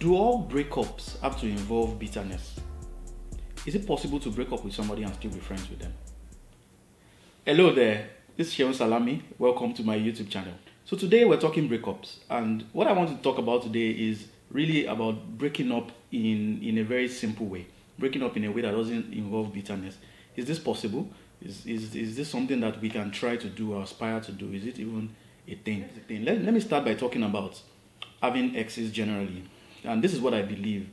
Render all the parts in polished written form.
Do all breakups have to involve bitterness? Is it possible to break up with somebody and still be friends with them? Hello there, this is Sheon Salami. Welcome to my YouTube channel. So today we're talking breakups, and what I want to talk about today is really about breaking up in a very simple way. Breaking up in a way that doesn't involve bitterness. Is this possible? Is this something that we can try to do or aspire to do? Is it even a thing? Let me start by talking about having exes generally. And this is what I believe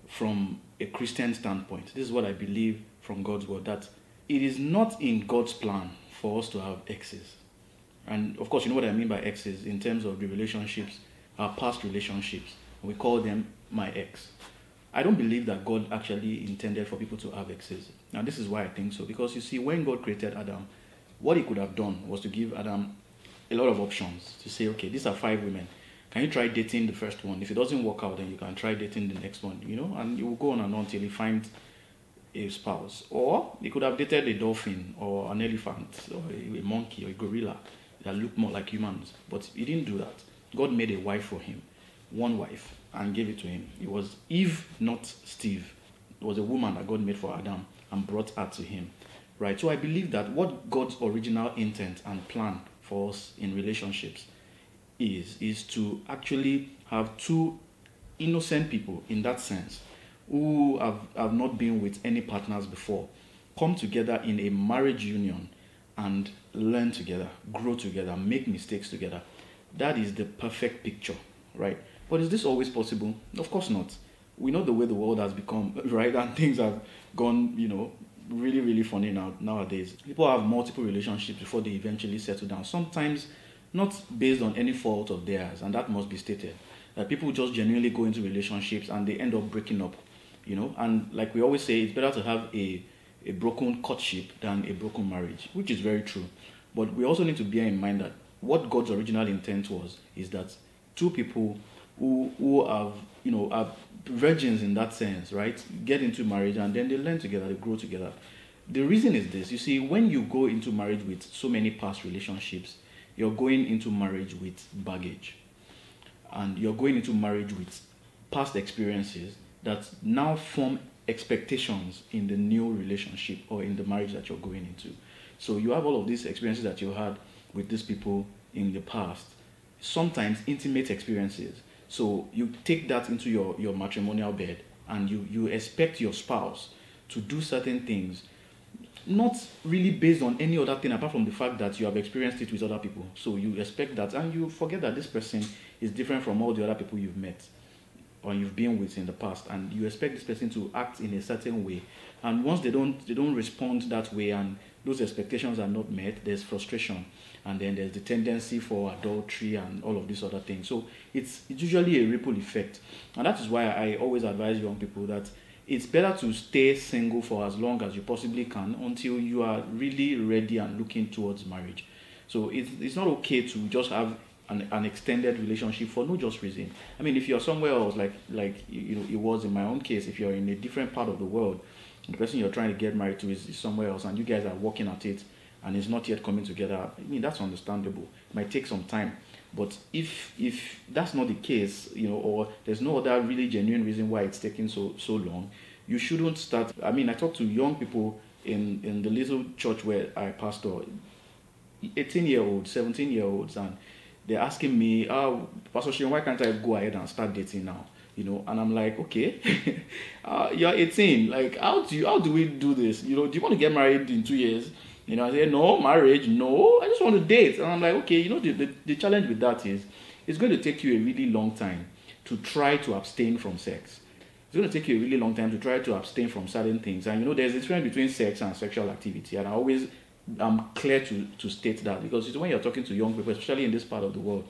from a Christian standpoint. This is what I believe from God's word, that it is not in God's plan for us to have exes. And of course, you know what I mean by exes in terms of the relationships, our past relationships. We call them my ex. I don't believe that God actually intended for people to have exes. Now, this is why I think so. Because you see, when God created Adam, what he could have done was to give Adam a lot of options. To say, okay, these are 5 women. Can you try dating the first one? If it doesn't work out, then you can try dating the next one, and you will go on and on till you find a spouse. Or he could have dated a dolphin or an elephant or a monkey or a gorilla that look more like humans. But he didn't do that. God made a wife for him, one wife, and gave it to him. It was Eve, not Steve. It was a woman that God made for Adam and brought her to him. Right? So I believe that what God's original intent and plan for us in relationships is to actually have 2 innocent people, in that sense, who have not been with any partners before, come together in a marriage union and learn together, grow together, make mistakes together. That is the perfect picture, right? But is this always possible? Of course not. We know the way the world has become, right? And things have gone, really, really funny nowadays. People have multiple relationships before they eventually settle down. Sometimes not based on any fault of theirs, and that must be stated. That people just genuinely go into relationships and they end up breaking up, And like we always say, it's better to have a broken courtship than a broken marriage, which is very true. But we also need to bear in mind that what God's original intent is that 2 people who have, are virgins in that sense, right, get into marriage and then they learn together, they grow together. The reason is this. You see, when you go into marriage with so many past relationships, you're going into marriage with baggage. And you're going into marriage with past experiences that now form expectations in the new relationship or in the marriage that you're going into. So you have all of these experiences that you had with these people in the past, sometimes intimate experiences. So you take that into your matrimonial bed and you expect your spouse to do certain things, not really based on any other thing apart from the fact that you have experienced it with other people. So you expect that, and you forget that this person is different from all the other people you've met or you've been with in the past, and you expect this person to act in a certain way. And once they don't respond that way and those expectations are not met, there's frustration, and then there's the tendency for adultery and all of these other things. So it's usually a ripple effect, and that is why I always advise young people that it's better to stay single for as long as you possibly can until you are really ready and looking towards marriage. So it's not okay to just have an extended relationship for no just reason. I mean, if you're somewhere else, like it was in my own case, if you're in a different part of the world, the person you're trying to get married to is somewhere else, and you guys are working at it, and it's not yet coming together, I mean, that's understandable. It might take some time. But if that's not the case, or there's no other really genuine reason why it's taking so long, you shouldn't start. I mean, I talk to young people in the little church where I pastor, 18-year-olds, 17-year-olds, and they're asking me, Pastor Shion, why can't I go ahead and start dating now? And I'm like, okay, you're 18. Like, how do we do this? Do you want to get married in 2 years? I say, no, marriage, no, I just want to date. And I'm like, okay, the challenge with that is, it's going to take you a really long time to try to abstain from sex. It's going to take you a really long time to try to abstain from certain things. And there's a difference between sex and sexual activity. And I'm clear to state that, because it's when you're talking to young people, especially in this part of the world,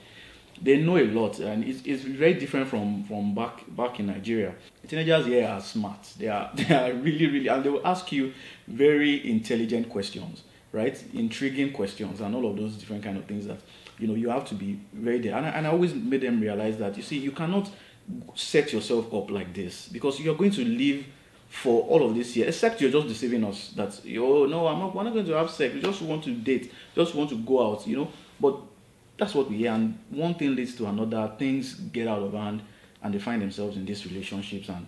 they know a lot, and it's very different from back in Nigeria. Teenagers here are smart. They are really, really, and they will ask you very intelligent questions, right? Intriguing questions, and all of those different kind of things that you have to be very there. And I always made them realize that, you see, you cannot set yourself up like this, because you're going to live for all of this year, except you're just deceiving us that, we're not going to have sex, we just want to date, just want to go out, but that's what we hear, and one thing leads to another, things get out of hand, and they find themselves in these relationships, and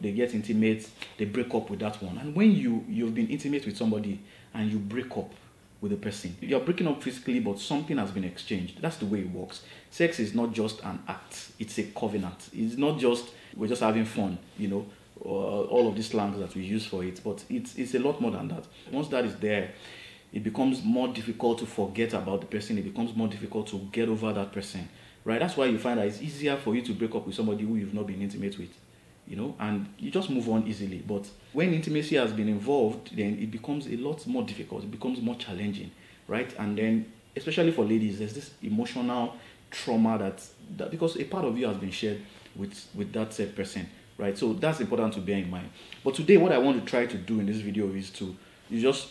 they get intimate, they break up with that one. And when you've been intimate with somebody and you break up with a person, you're breaking up physically, but something has been exchanged. That's the way it works. Sex is not just an act, it's a covenant. It's not just we're just having fun, all of these slangs that we use for it, but it's a lot more than that. Once that is there, it becomes more difficult to forget about the person. It becomes more difficult to get over that person, right? That's why you find that it's easier for you to break up with somebody who you've not been intimate with, and you just move on easily. But when intimacy has been involved, then it becomes a lot more difficult. It becomes more challenging, right? And then, especially for ladies, there's this emotional trauma that because a part of you has been shared with that said person, right? So that's important to bear in mind. But today, what I want to try to do in this video is just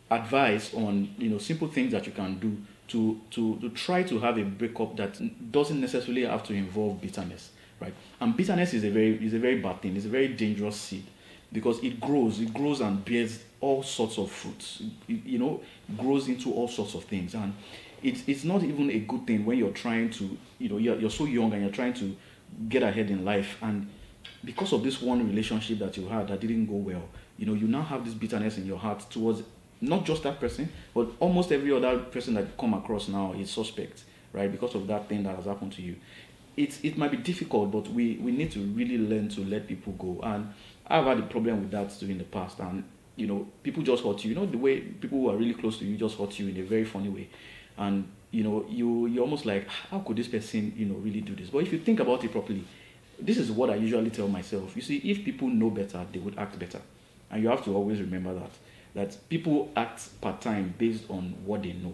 advise on simple things that you can do to try to have a breakup that doesn't necessarily have to involve bitterness, right? And bitterness is a very bad thing. It's a very dangerous seed because it grows and bears all sorts of fruits. It grows into all sorts of things, and it's not even a good thing when you're trying to you're so young and you're trying to get ahead in life, and because of this one relationship that you had that didn't go well, you now have this bitterness in your heart towards not just that person, but almost every other person that you come across now is suspect, right? Because of that thing that has happened to you. It might be difficult, but we need to really learn to let people go. And I've had a problem with that too in the past. And people just hurt you. The way people who are really close to you just hurt you in a very funny way. And you're almost like, how could this person really do this? But if you think about it properly, this is what I usually tell myself. You see, if people know better, they would act better. And you have to always remember that people act part-time based on what they know,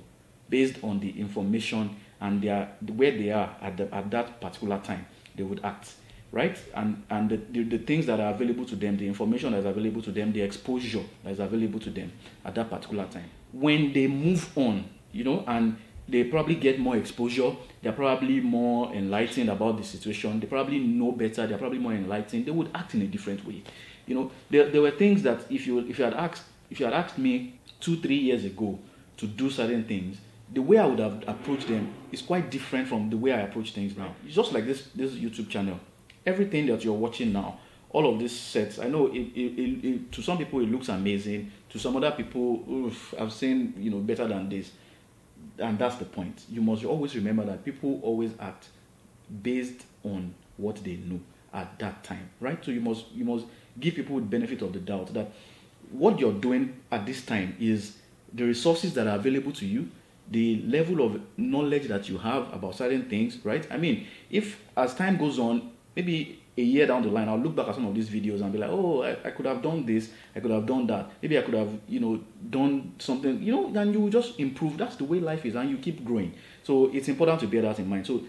based on the information and where they are at that particular time. They would act, right? And the things that are available to them, the information that is available to them, the exposure that is available to them at that particular time. When they move on, and they probably get more exposure, they're probably more enlightened about the situation, they probably know better, they're probably more enlightened, they would act in a different way. There were things that if you had asked me 2-3 years ago to do certain things, the way I would have approached them is quite different from the way I approach things now. It's just like this YouTube channel. Everything that you're watching now, all of these sets, I know to some people it looks amazing. To some other people, I've seen better than this. And that's the point. You must always remember that people always act based on what they know at that time, right? So you must give people the benefit of the doubt that what you're doing at this time is the resources that are available to you, the level of knowledge that you have about certain things, right? I mean, if as time goes on, maybe a year down the line, I'll look back at some of these videos and be like, oh, I could have done this, I could have done that. Maybe I could have, done something, and you will just improve. That's the way life is, and you keep growing. So it's important to bear that in mind. So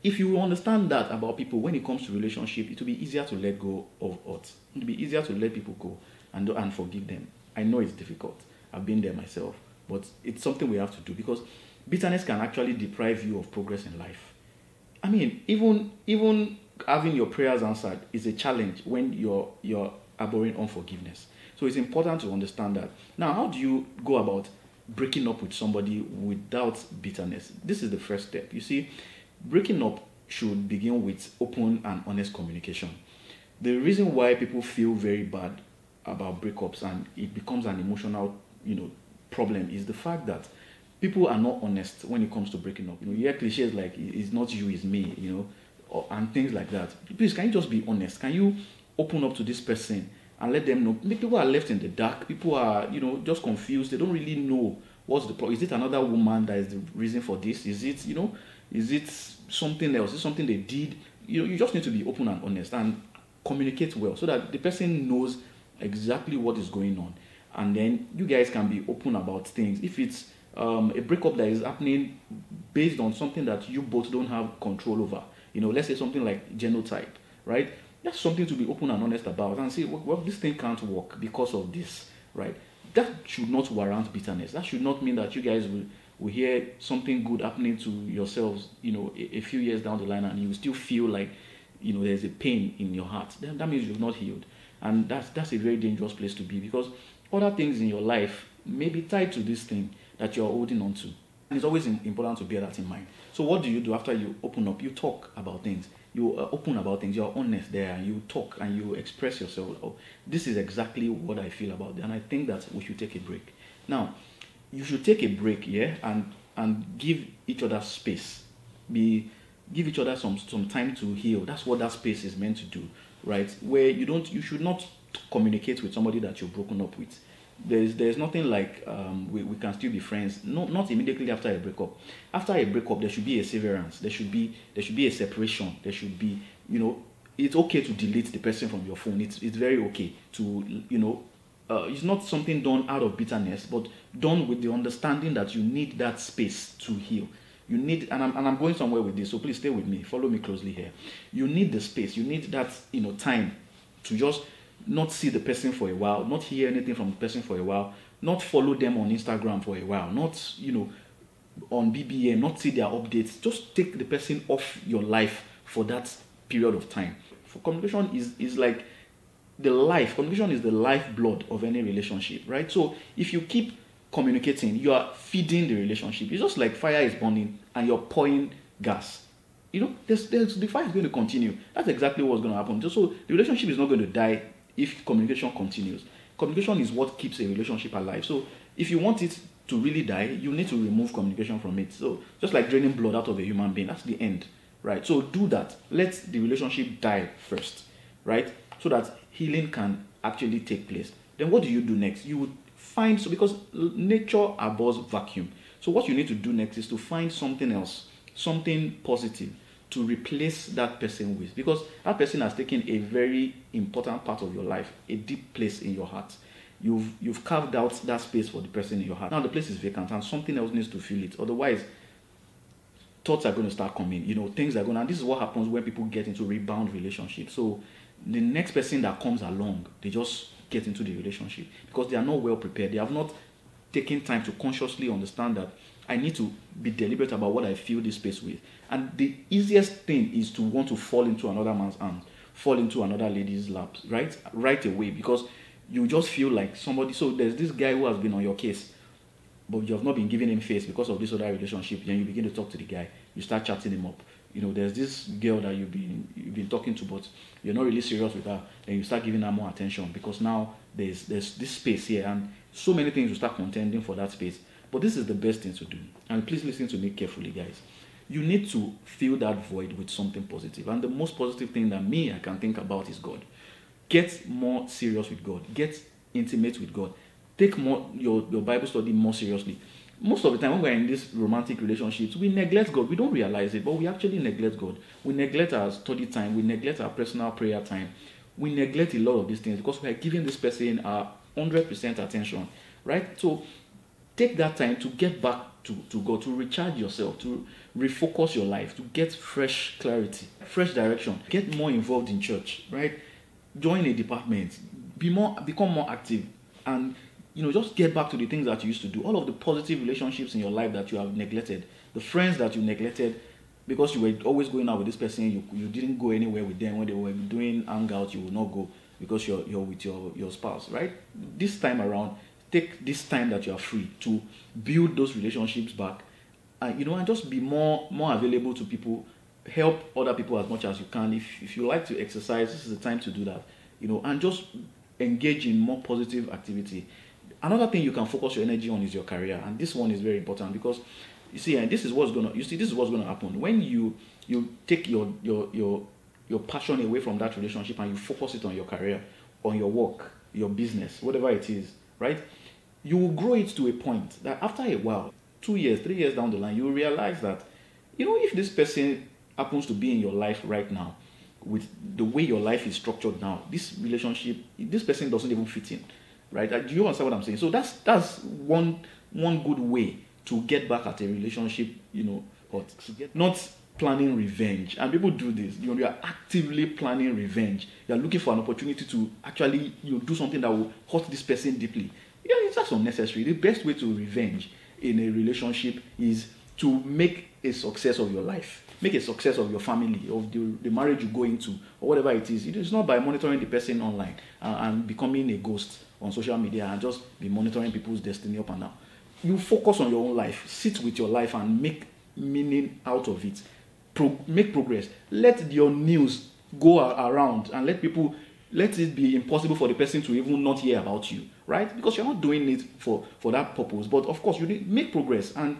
if you understand that about people, when it comes to relationship, it will be easier to let go of odds. It will be easier to let people go and forgive them. I know it's difficult. I've been there myself. But it's something we have to do because bitterness can actually deprive you of progress in life. I mean, even having your prayers answered is a challenge when you're harboring unforgiveness. So it's important to understand that. Now, how do you go about breaking up with somebody without bitterness? This is the first step. You see, breaking up should begin with open and honest communication. The reason why people feel very bad about breakups and it becomes an emotional, problem is the fact that people are not honest when it comes to breaking up. You hear cliches like it's not you, it's me, and things like that. Please, can you just be honest? Can you open up to this person and let them know? People are left in the dark. People are, just confused. They don't really know what's the problem. Is it another woman that is the reason for this? Is it, is it something else? Is it something they did? You just need to be open and honest and communicate well so that the person knows exactly what is going on. And then you guys can be open about things. If it's a breakup that is happening based on something that you both don't have control over, let's say something like genotype, right? That's something to be open and honest about and say, well, this thing can't work because of this, right? That should not warrant bitterness. That should not mean that you guys will hear something good happening to yourselves, a few years down the line and you still feel like, there's a pain in your heart. Then that means you've not healed. And that's a very dangerous place to be because other things in your life may be tied to this thing that you're holding on to. And it's always important to bear that in mind. So what do you do after you open up? You talk about things. you are open about things, you are honest there, and you talk and you express yourself. Oh, this is exactly what I feel about it, and I think that we should take a break. Now, you should take a break, yeah, and give each other space. Give each other some time to heal. That's what that space is meant to do, right? Where you should not communicate with somebody that you're broken up with. There's nothing like we can still be friends. No, not immediately after a breakup. After a breakup, there should be a severance. There should be a separation. There should be, it's okay to delete the person from your phone. It's very okay to, it's not something done out of bitterness, but done with the understanding that you need that space to heal. You need, and I'm going somewhere with this, so please stay with me. Follow me closely here. You need the space. You need that, time to just not see the person for a while, not hear anything from the person for a while, not follow them on Instagram for a while, not, on BBM, not see their updates. Just take the person off your life for that period of time. For communication is like communication is the lifeblood of any relationship, right? So if you keep communicating, you are feeding the relationship. It's just like fire is burning and you're pouring gas. The fire is going to continue. That's exactly what's going to happen. So the relationship is not going to die if communication continues. Communication is what keeps a relationship alive. So if you want it to really die, you need to remove communication from it. So just like draining blood out of a human being, that's the end, right? So do that. Let the relationship die first, right? So that healing can actually take place. Then what do you do next? You would find, because nature abhors vacuum. So what you need to do next is to find something else, something positive to replace that person with, because that person has taken a very important part of your life, a deep place in your heart. You've carved out that space for the person in your heart. Now the place is vacant and something else needs to fill it. Otherwise, thoughts are going to start coming. Things are going to, and this is what happens when people get into rebound relationships. So the next person that comes along, they just get into the relationship because they are not well prepared. They have not taken time to consciously understand that I need to be deliberate about what I fill this space with. And the easiest thing is to want to fall into another man's arms, fall into another lady's lap, right away, because you just feel like somebody. So there's this guy who has been on your case, but you have not been giving him face because of this other relationship. Then you begin to talk to the guy, you start chatting him up. There's this girl that you've been talking to, but you're not really serious with her. Then you start giving her more attention because now there's this space here, and so many things will start contending for that space. But this is the best thing to do. And please listen to me carefully, guys. You need to fill that void with something positive. And the most positive thing that I can think about is God. Get more serious with God. Get intimate with God. Take more your Bible study more seriously. Most of the time when we're in these romantic relationships, we neglect God. We don't realize it, but we actually neglect God. We neglect our study time. We neglect our personal prayer time. We neglect a lot of these things because we are giving this person our 100% attention, right? So take that time to get back to God, to recharge yourself, to refocus your life, to get fresh clarity, fresh direction. Get more involved in church, right? Join a department. Become more active, and just get back to the things that you used to do. All of the positive relationships in your life that you have neglected, the friends that you neglected because you were always going out with this person, you didn't go anywhere with them. When they were doing hangouts, you will not go because you're with your spouse, right? This time around, take this time that you are free to build those relationships back, and just be more available to people. Help other people as much as you can. If you like to exercise, this is the time to do that, and just engage in more positive activity. Another thing you can focus your energy on is your career, and this one is very important because you see, and this is what's gonna happen when you take your passion away from that relationship and you focus it on your career, on your work, your business, whatever it is, right? You will grow it to a point that after a while, 2 years, 3 years down the line, you will realize that, if this person happens to be in your life right now, with the way your life is structured now, this relationship, this person doesn't even fit in, right? Do you understand what I'm saying? So that's one good way to get back at a relationship, but not planning revenge. And people do this. You are actively planning revenge. You are looking for an opportunity to actually do something that will hurt this person deeply. It's just unnecessary. The best way to revenge in a relationship is to make a success of your life, make a success of your family, of the marriage you go into, or whatever it is. It is not by monitoring the person online and becoming a ghost on social media and just be monitoring people's destiny up and down. You focus on your own life, sit with your life and make meaning out of it. make progress. Let your news go around and let it be impossible for the person to even not hear about you, right? Because you're not doing it for that purpose. But of course, you need make progress, and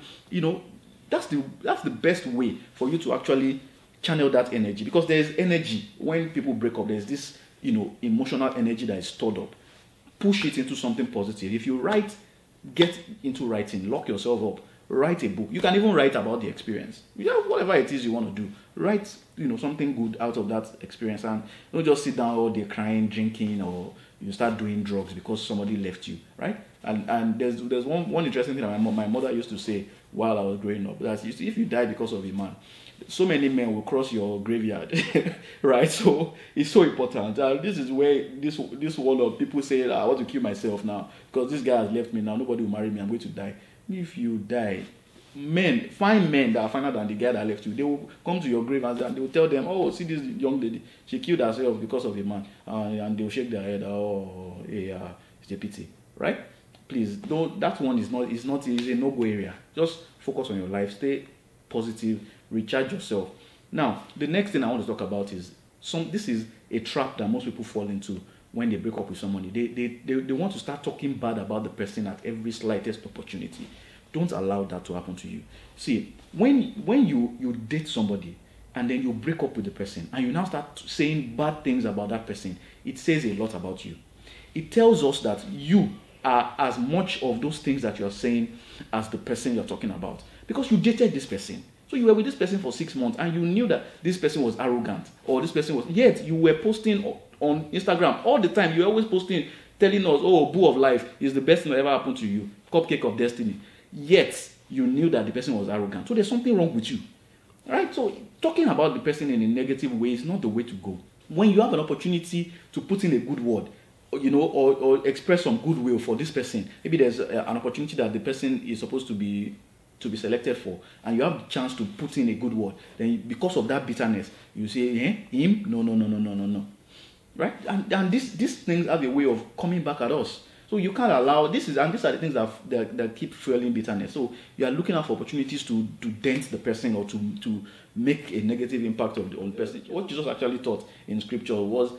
that's the best way for you to actually channel that energy, because there's energy when people break up. There's this emotional energy that is stored up. Push it into something positive. If you write, get into writing, lock yourself up, write a book. You can even write about the experience. Whatever it is you want to do, write something good out of that experience, and don't just sit down all day crying, drinking, or you start doing drugs because somebody left you, right? And there's one interesting thing that my mother used to say while I was growing up. That if you die because of a man, so many men will cross your graveyard, right? So it's so important. This is where this world of people say, I want to kill myself now because this guy has left me now. Nobody will marry me. I'm going to die. If you die, find men that are finer than the guy that left you. They will come to your grave and they will tell them, oh, see this young lady, she killed herself because of a man, and they will shake their head. Oh, yeah, it's a pity, right? Please, don't. That one is a no-go area. Just focus on your life. Stay positive. Recharge yourself. Now, the next thing I want to talk about is this is a trap that most people fall into when they break up with somebody. They want to start talking bad about the person at every slightest opportunity. Don't allow that to happen to you. See, when you date somebody and then you break up with the person and you now start saying bad things about that person, it says a lot about you. It tells us that you are as much of those things that you're saying as the person you're talking about, because you dated this person. So you were with this person for 6 months and you knew that this person was arrogant, or this person was, yet you were posting on Instagram all the time. You were always posting, telling us, oh, boo of life is the best thing that ever happened to you, cupcake of destiny. Yet you knew that the person was arrogant. So there's something wrong with you, right? So talking about the person in a negative way is not the way to go. When you have an opportunity to put in a good word, or express some goodwill for this person, maybe there's an opportunity that the person is supposed to be selected for, and you have the chance to put in a good word, then because of that bitterness, you say, him? No. Right? And these things have a way of coming back at us. So you can't allow these are the things that keep fueling bitterness. So you are looking out for opportunities to dent the person, or to make a negative impact on the person. What Jesus actually taught in scripture was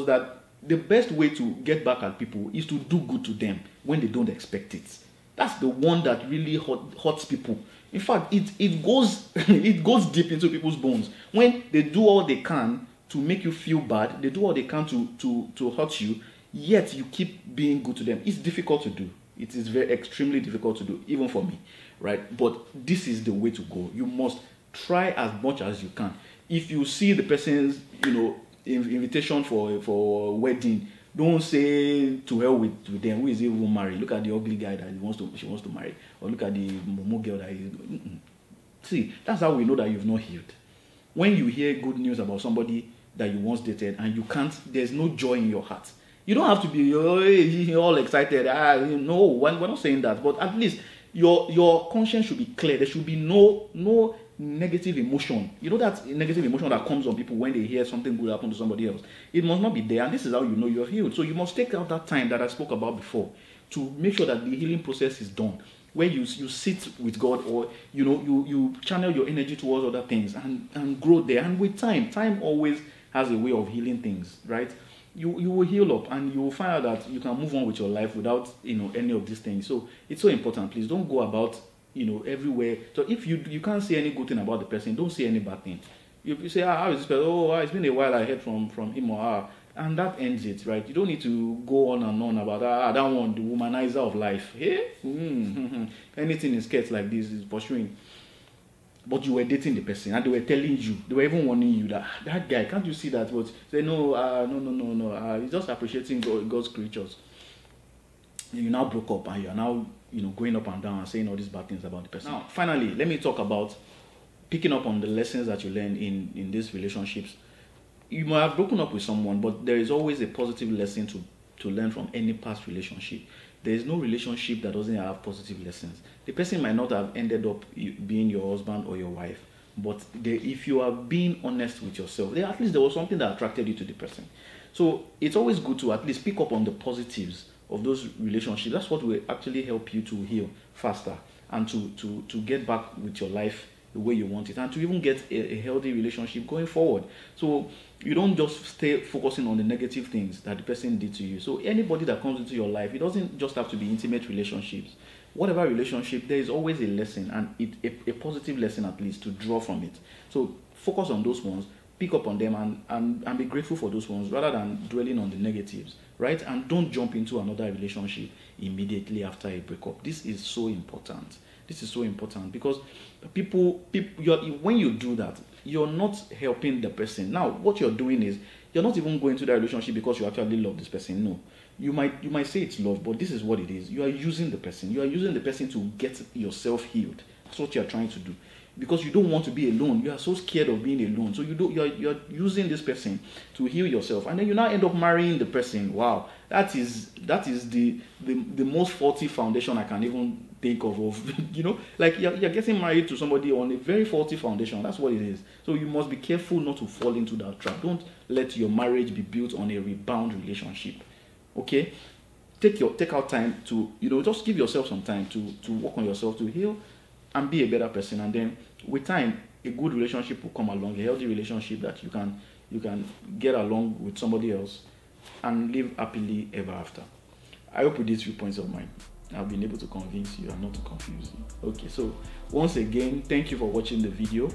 that the best way to get back at people is to do good to them when they don't expect it. That's the one that really hurts people. In fact, it goes it goes deep into people's bones. When they do all they can to make you feel bad, they do all they can to hurt you, yet you keep being good to them. It's difficult to do. It is extremely difficult to do, even for me, right? But this is the way to go. You must try as much as you can. If you see the person's, invitation for a wedding, don't say to hell with them. Who is he who marry? Look at the ugly guy that she wants to marry, or look at the momo girl that is. See, that's how we know that you've not healed. When you hear good news about somebody that you once dated and you can't, there's no joy in your heart. You don't have to be all excited. No, we're not saying that, but at least your conscience should be clear. There should be no negative emotion. You know that negative emotion that comes on people when they hear something good happen to somebody else. It must not be there, and this is how you know you're healed. So you must take out that time that I spoke about before to make sure that the healing process is done, where you sit with God, or you channel your energy towards other things and grow there. And with time always has a way of healing things, right? You will heal up, and you will find out that you can move on with your life without any of these things. So it's so important. Please don't go about everywhere. So if you can't say any good thing about the person, don't say any bad thing. You say, how is this person? Oh, it's been a while I heard from him or her, and that ends it, right? You don't need to go on and on about that one, the womanizer of life. Hey, anything in skirts like this is pursuing. But you were dating the person, and they were telling you, they were even warning you that guy, can't you see that? But say no, he's just appreciating God's creatures. You now broke up, and you are now going up and down and saying all these bad things about the person. Now, finally, let me talk about picking up on the lessons that you learn in these relationships. You might have broken up with someone, but there is always a positive lesson to learn from any past relationship. There is no relationship that doesn't have positive lessons. The person might not have ended up being your husband or your wife, but if you are being honest with yourself, at least there was something that attracted you to the person. So it's always good to at least pick up on the positives of those relationships. That's what will actually help you to heal faster and to get back with your life the way you want it, and to even get a healthy relationship going forward. So you don't just stay focusing on the negative things that the person did to you. So anybody that comes into your life, it doesn't just have to be intimate relationships. Whatever relationship, there is always a lesson, and a positive lesson at least to draw from it. So focus on those ones, pick up on them, and be grateful for those ones rather than dwelling on the negatives, right? And don't jump into another relationship immediately after a breakup. This is so important. This is so important because when you do that, you're not helping the person. Now, what you're doing is you're not even going to that relationship because you actually love this person. No, you might say it's love, but this is what it is. You are using the person. You are using the person to get yourself healed. That's what you're trying to do. Because you don't want to be alone. You are so scared of being alone. So you're using this person to heal yourself. And then you now end up marrying the person. Wow. That is the most faulty foundation I can even think of. Like you're getting married to somebody on a very faulty foundation. That's what it is. So you must be careful not to fall into that trap. Don't let your marriage be built on a rebound relationship. Okay? Take out time to, just give yourself some time to work on yourself, to heal and be a better person. And then with time, a good relationship will come along, a healthy relationship that you can get along with somebody else and live happily ever after. I hope with these few points of mine, I've been able to convince you and not to confuse you. Okay, so once again, thank you for watching the video.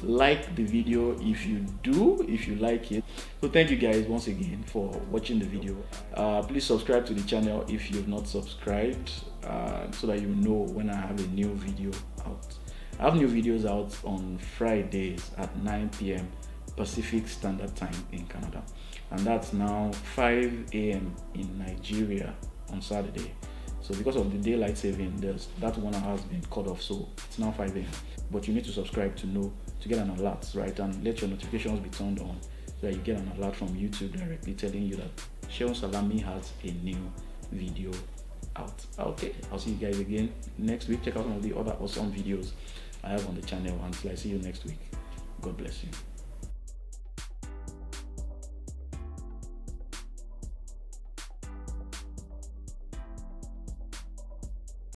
Like the video if you like it. So thank you guys once again for watching the video. Please subscribe to the channel if you've not subscribed, so that you know when I have a new video out. I have new videos out on Fridays at 9 p.m. Pacific Standard Time in Canada, and that's now 5 a.m. in Nigeria on Saturday. So because of the daylight saving, that 1 hour has been cut off, so it's now 5 a.m. But you need to subscribe to get an alert, right? And let your notifications be turned on so that you get an alert from YouTube directly telling you that Shehu Salami has a new video out. Okay, I'll see you guys again next week. Check out some of the other awesome videos I have on the channel. Until I see you next week, God bless you.